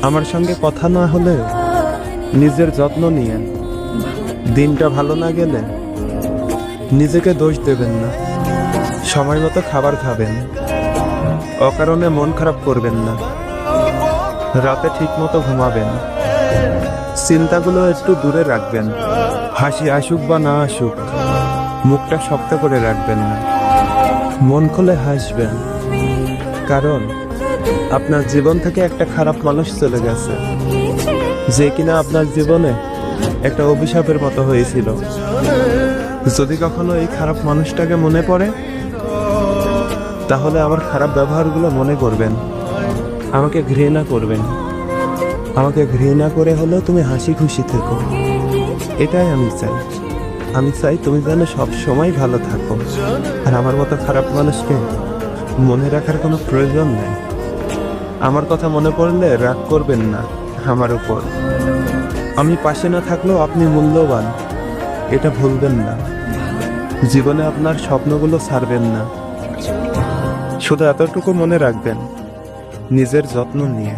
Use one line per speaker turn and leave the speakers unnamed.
আমার সঙ্গে কথা না হলে নিজের যত্ন নিয়েন। দিনটা ভালো না গেলে নিজেকে দোষ দেবেন না। সময় মতো খাবার খাবেন, অকারণে মন খারাপ করবেন না। রাতে ঠিক মতো ঘুমাবেন, চিন্তাগুলো একটু দূরে রাখবেন। হাসি আসুক বা না আসুক, মুখটা শক্ত করে রাখবেন না। মন খুলে হাসবেন, কারণ আপনার জীবন থেকে একটা খারাপ মানুষ চলে গেছে, যে কিনা আপনার জীবনে একটা অভিশাপের মতো হয়েছিল। যদি কখনো এই খারাপ মানুষটাকে মনে পড়ে, তাহলে আমার খারাপ ব্যবহারগুলো মনে করবেন, আমাকে ঘৃণা করবেন। আমাকে ঘৃণা করে হলেও তুমি হাসি খুশি থেকো, এটাই আমি চাই। আমি চাই তুমি যেন সব সময় ভালো থাকো, আর আমার মতো খারাপ মানুষকে মনে রাখার কোনো প্রয়োজন নেই। আমার কথা মনে পড়লে রাগ করবেন না আমার উপর। আমি পাশে না থাকলেও আপনি মূল্যবান, এটা ভুলবেন না। জীবনে আপনার স্বপ্নগুলো ছাড়বেন না। শুধু এতটুকু মনে রাখবেন, নিজের যত্ন নিয়ে।